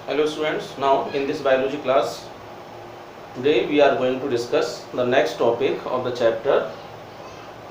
Hello students, now in this biology class, today we are going to discuss the next topic of the chapter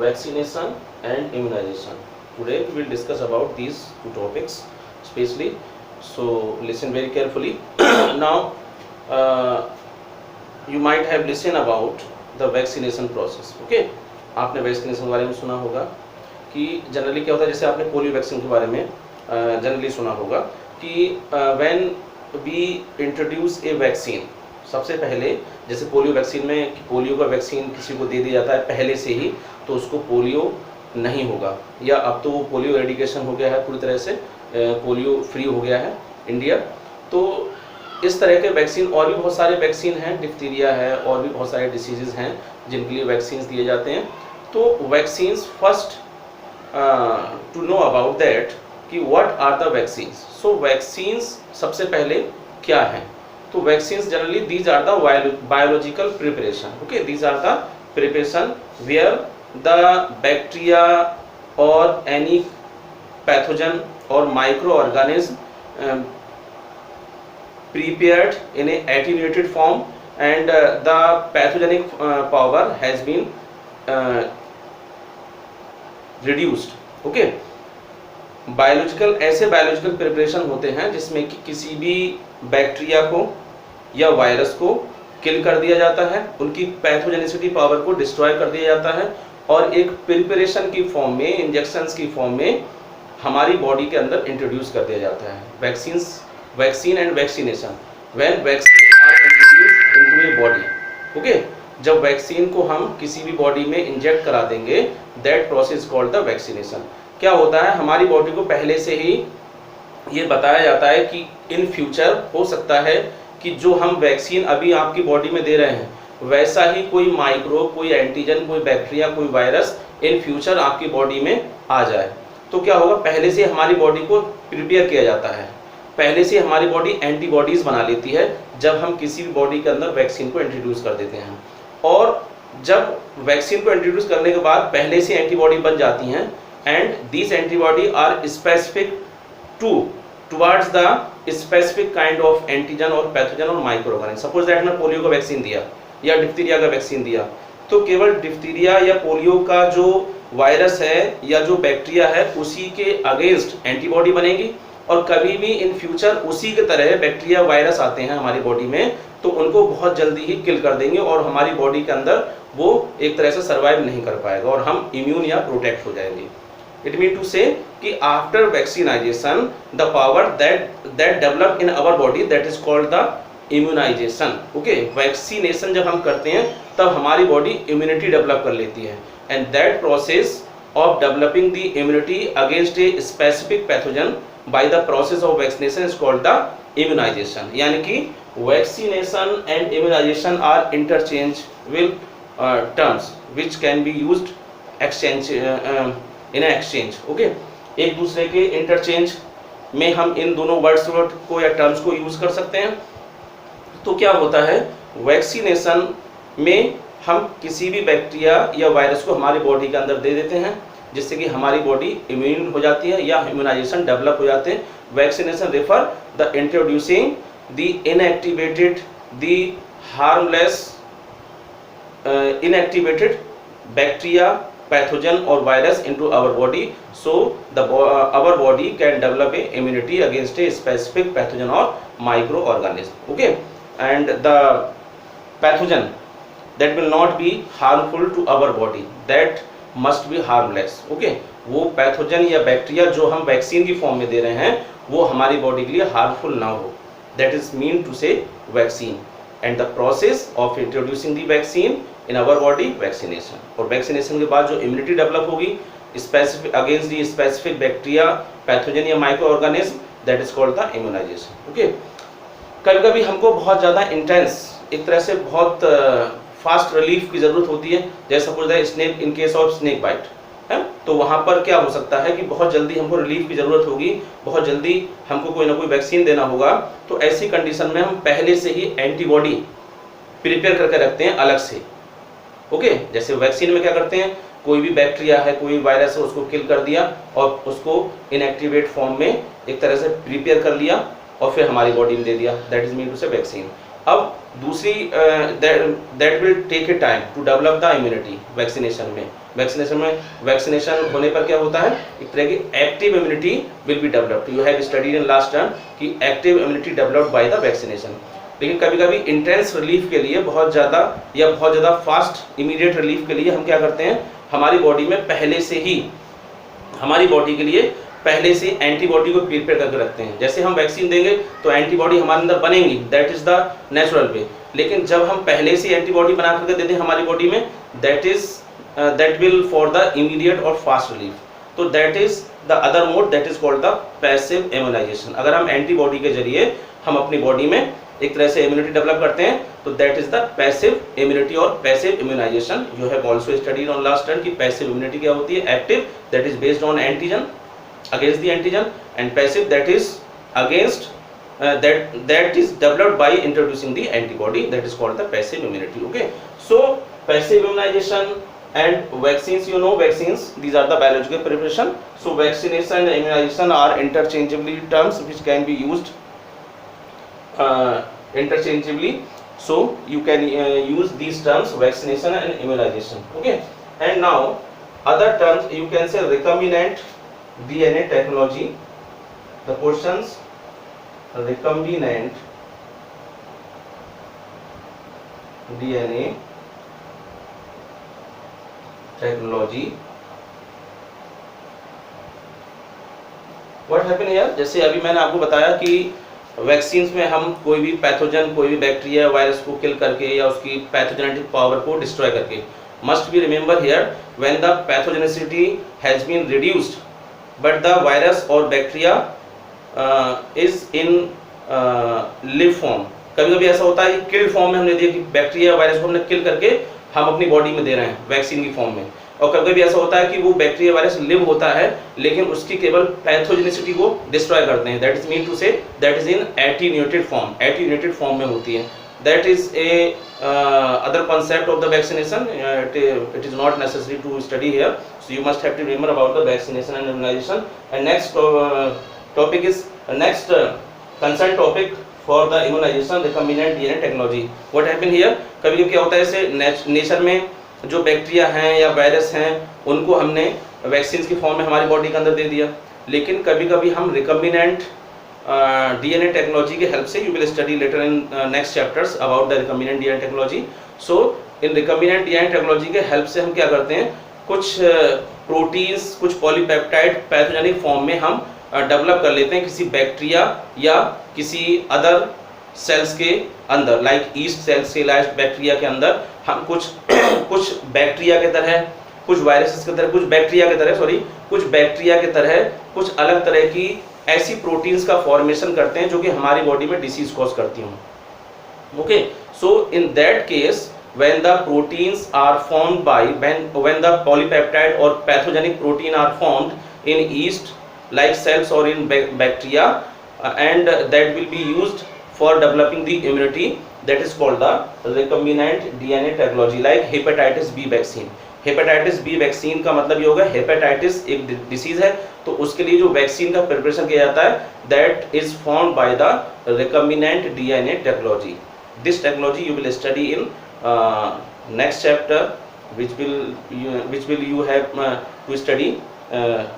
vaccination and immunization. Today we will discuss about these two topics especially, so listen very carefully. Now you might have listened about the vaccination process. Okay, आपने vaccination के बारे में सुना होगा कि generally क्या होता है, जैसे आपने पोलियो वैक्सीन के बारे में जनरली सुना होगा कि when we introduce a vaccine, सबसे पहले जैसे पोलियो वैक्सीन में पोलियो का वैक्सीन किसी को दे दिया जाता है पहले से ही, तो उसको पोलियो नहीं होगा, या अब तो वो पोलियो एडिकेशन हो गया है, पूरी तरह से पोलियो फ्री हो गया है इंडिया। तो इस तरह के वैक्सीन और भी बहुत सारे वैक्सीन हैं, डिप्थीरिया है और भी बहुत सारे डिसीजेज हैं जिनके लिए वैक्सीन दिए जाते हैं। तो vaccines first to know about that कि what are the vaccines. So vaccines सबसे पहले क्या हैं, तो vaccines generally these are the biological preparation. Okay, these are the preparation where the bacteria और एनी पैथोजन और micro organism prepared in a attenuated form and the pathogenic power has been reduced. Okay, biological ऐसे biological preparation होते हैं जिसमें कि किसी भी bacteria को या वायरस को किल कर दिया जाता है, उनकी पैथोजेनिसिटी पावर को डिस्ट्रॉय कर दिया जाता है और एक प्रिपरेशन की फॉर्म में, इंजेक्शंस की फॉर्म में हमारी बॉडी के अंदर इंट्रोड्यूस कर दिया जाता है। Vaccine and vaccination, when vaccine are introduced into a body. Okay, जब वैक्सीन को हम किसी भी बॉडी में इंजेक्ट करा देंगे, that process called the vaccination. क्या होता है, हमारी बॉडी को पहले से ही ये बताया जाता है कि इन फ्यूचर हो सकता है कि जो हम वैक्सीन अभी आपकी बॉडी में दे रहे हैं वैसा ही कोई माइक्रोब, कोई एंटीजन, कोई बैक्टीरिया, कोई वायरस इन फ्यूचर आपकी बॉडी में आ जाए। तो क्या होगा, पहले से हमारी बॉडी को प्रिपेयर किया जाता है, पहले से हमारी बॉडी एंटीबॉडीज बना लेती है जब हम किसी भी बॉडी के अंदर वैक्सीन को इंट्रोड्यूस कर देते हैं। और जब वैक्सीन को इंट्रोड्यूस करने के बाद पहले से एंटीबॉडी बन जाती हैं and these antibody are specific towards the specific kind of antigen और पैथोजन और माइक्रो ऑर्गेनिज्म। सपोज दैट मैं पोलियो का वैक्सीन दिया या डिप्थीरिया का वैक्सीन दिया, तो केवल डिप्थीरिया या पोलियो का जो वायरस है या जो बैक्टीरिया है उसी के अगेंस्ट एंटीबॉडी बनेगी, और कभी भी इन फ्यूचर उसी के तरह बैक्टीरिया वायरस आते हैं हमारी बॉडी में तो उनको बहुत जल्दी ही किल कर देंगे और हमारी बॉडी के अंदर वो एक तरह से सर्वाइव नहीं कर पाएगा और हम इम्यून या प्रोटेक्ट हो जाएंगे। इट मीन टू से कि after vaccinization the power that develop in our body that is called the immunization. Okay, vaccination जब हम करते हैं तब हमारी बॉडी इम्यूनिटी डेवलप कर लेती है and that process of developing the immunity against a specific pathogen by the process of vaccination is called the immunization। यानी कि vaccination and immunization are interchangeable terms which can be used exchange in an exchange। okay, एक दूसरे के interchange में हम इन दोनों words को या टर्म्स को यूज कर सकते हैं। तो क्या होता है, वैक्सीनेशन में हम किसी भी बैक्टीरिया या वायरस को हमारी बॉडी के अंदर दे देते हैं जिससे कि हमारी बॉडी इम्यून हो जाती है या इम्यूनाइजेशन डेवलप हो जाते हैं। Vaccination refer the introducing the inactivated the harmless inactivated bacteria, pathogen और virus into our body so the our body can develop a immunity against a specific pathogen और micro organism. Okay, and the pathogen that will not be harmful to our body that must be harmless. Okay, वो pathogen या bacteria जो हम vaccine की form में दे रहे हैं वो हमारी बॉडी के लिए हार्मफुल ना हो, that is mean to say vaccine. And the process of introducing the vaccine in our body vaccination. और वैक्सीनेशन के बाद जो इम्यूनिटी डेवलप होगी specific against the specific bacteria, pathogen या micro organism, that is called the immunization. Okay, कभी कभी हमको बहुत ज़्यादा इंटेंस, एक तरह से बहुत फास्ट रिलीफ की ज़रूरत होती है, जैसे suppose that snake, in case of snake bite है, तो वहाँ पर क्या हो सकता है कि बहुत जल्दी हमको रिलीफ की ज़रूरत होगी, बहुत जल्दी हमको कोई ना कोई वैक्सीन देना होगा। तो ऐसी कंडीशन में हम पहले से ही एंटीबॉडी प्रिपेयर करके रखते हैं अलग से। ओके, जैसे वैक्सीन में क्या करते हैं, कोई भी बैक्टीरिया है, कोई वायरस है, उसको किल कर दिया और उसको इनएक्टिवेट फॉर्म में एक तरह से प्रिपेयर कर लिया और फिर हमारी बॉडी में दे दिया, that is mean to say vaccine. अब दूसरी that will take a time to develop the immunity. Vaccination होने पर क्या होता है, एक तरह की active immunity will be developed. You have studied in last term कि active immunity developed by the vaccination. लेकिन कभी कभी इंटेंस रिलीफ के लिए, बहुत ज़्यादा फास्ट इमीडिएट रिलीफ के लिए हम क्या करते हैं, हमारी बॉडी में पहले से ही हमारी बॉडी के लिए पहले से एंटीबॉडी को प्रिपेयर करके रखते हैं। जैसे हम वैक्सीन देंगे तो एंटीबॉडी हमारे अंदर बनेंगी, that is the natural way. लेकिन जब हम पहले से एंटीबॉडी बना करके देते हैं हमारी बॉडी में, that will for the immediate और फास्ट रिलीफ। तो that is the other mode, that is called the passive immunization. अगर हम एंटीबॉडी के जरिए हम अपनी बॉडी में एक तरह से इम्यूनिटी डेवलप करते हैं तो that is the passive immunity और passive immunization. You have also studied on last term कि पैसिव इम्यूनिटी क्या होती है, active that is based on antigen against the antigen, and passive that is against that is developed by introducing the antibody, that is called the passive immunity. Okay, so passive immunization and vaccines, you know vaccines, these are the biological preparation. So vaccination and immunization are interchangeably terms which can be used interchangeably, so you can use these terms, vaccination and immunization. Okay, and now other terms you can say recombinant DNA technology. The questions, recombinant DNA technology, what happen here, जैसे अभी मैंने आपको बताया कि vaccines में हम कोई भी पैथोजन, कोई भी बैक्टीरिया, वायरस को किल करके या उसकी पैथोजेनेटिक पावर को डिस्ट्रॉय करके, must be remember here when the pathogenicity has been reduced but the virus or bacteria is in live form. कभी कभी ऐसा होता है कि किल फॉर्म में हमने दिया कि बैक्टीरिया वायरस को हमने किल करके हम अपनी बॉडी में दे रहे हैं वैक्सीन की फॉर्म में, और कभी कभी ऐसा होता है कि वो बैक्टीरिया वायरस लिव होता है लेकिन उसकी केवल पैथोजेनिसिटी को डिस्ट्रॉय करते हैं, that is mean to say that is in attenuated form में होती है। That is a other concept of the vaccination. It is not necessary to study here. So you must have to remember about the vaccination and immunization. And next topic is next concern topic for the immunization, recombinant DNA technology. What happened here? कभी कभी क्या होता है, जैसे nature में जो bacteria हैं या वायरस हैं उनको हमने वैक्सीन की फॉर्म में हमारी बॉडी के अंदर दे दिया, लेकिन कभी कभी हम रिकम्बिनेंट DNA टेक्नोलॉजी के हेल्प से, you will study letter in next chapters about the recombinant DNA technology. So in recombinant DNA technology के हेल्प से हम क्या करते हैं, कुछ प्रोटीन्स, कुछ पॉलीपेप्टाइड पैथोजेनिक फॉर्म में हम डेवलप कर लेते हैं किसी बैक्टीरिया या किसी अदर सेल्स के अंदर, लाइक ईस्ट सेल्स से लाइस्ट बैक्टीरिया के अंदर हम कुछ बैक्टीरिया के तरह, कुछ वायरसेस की तरह, कुछ बैक्टीरिया के तरह कुछ अलग तरह की ऐसी प्रोटीन्स का फॉर्मेशन करते हैं जो कि हमारी बॉडी में डिसीज कॉज करती हों। Okay, so in that case when the proteins are formed by when the polypeptide or pathogenic protein are formed in yeast like cells or in bacteria and that will be used for developing the immunity, that is called the recombinant DNA technology, like hepatitis B vaccine. Hepatitis B vaccine का मतलब ये होगा, hepatitis एक disease है तो उसके लिए जो वैक्सीन का प्रिपरेशन किया जाता है that is formed by the recombinant DNA technology. This technology you will study in next chapter which will you have to study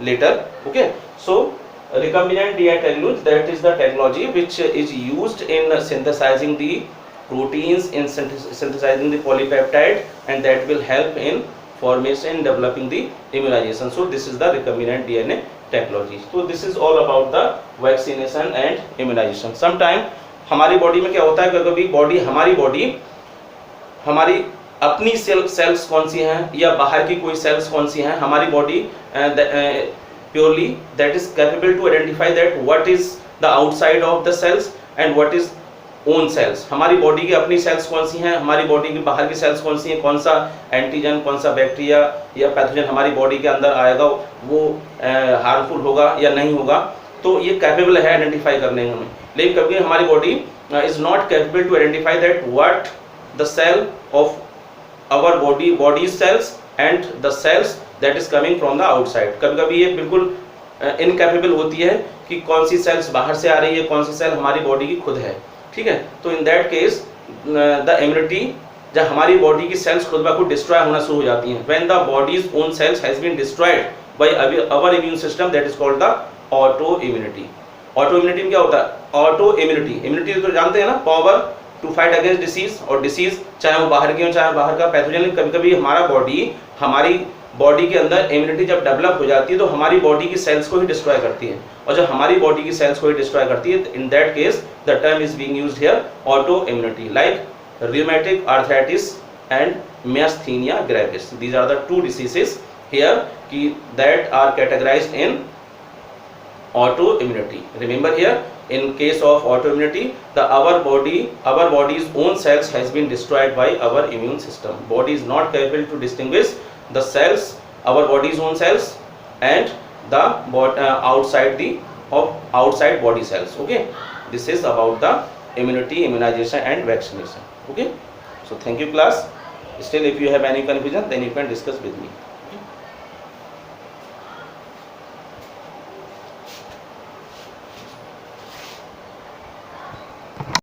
later. Okay, so recombinant DNA technology, that is the technology which is used in synthesizing the proteins, in synthesizing the polypeptide, and that will help in formation, developing the immunization. So this is the recombinant DNA technology. So this is all about the vaccination and immunization. Sometime हमारी body में क्या होता है, कभी हमारी अपनी sales कौन सी हैं या बाहर की कोई सेल्स कौन सी हैं, हमारी body purely that is capable to identify that what is the outside of the cells and what is own cells. हमारी बॉडी की अपनी सेल्स कौन सी हैं, हमारी बॉडी की बाहर की सेल्स कौन सी हैं, कौन सा एंटीजन, कौन सा बैक्टीरिया या पैथोजन हमारी बॉडी के अंदर आएगा, वो हार्मफुल होगा या नहीं होगा, तो ये कैपेबल है आइडेंटिफाई करने में। लेकिन कभी हमारी body is not capable to identify that what the cell of our body cells and the cells that is coming from the outside। कभी कभी ये बिल्कुल इनकैपेबल होती है कि कौन सी सेल्स बाहर से आ रही है, कौन सी सेल हमारी बॉडी की खुद है, ठीक है। तो in that case the immunity, जब हमारी बॉडी की सेल्स खुद ब खुद डिस्ट्रॉय होना शुरू हो जाती हैं, when the body's own cells has been destroyed by our immune system, that is called the auto immunity. Auto immunity में क्या होता है? ऑटो इम्यूनिटी, इम्यूनिटी तो जानते हैं ना, power to fight against disease, और डिसीज चाहे वो बाहर की हो चाहे बाहर का पैथोजन, कभी कभी हमारी बॉडी के अंदर इम्यूनिटी जब डेवलप हो जाती है तो हमारी बॉडी की सेल्स को ही डिस्ट्रॉय करती है, और जब हमारी बॉडी की सेल्स को ही डिस्ट्रॉय करती है, in that case the term is being used here auto immunity, like rheumatic arthritis and myasthenia gravis. These are the two diseases here that are categorized in autoimmunity. Remember here, in case of autoimmunity, our body's own cells has been destroyed by our immune system. Body is not capable to distinguish the cells, our body's own cells, and the outside body cells. Okay, this is about the immunity, immunization and vaccination. Okay, so thank you class. Still if you have any confusion, then you can discuss with me.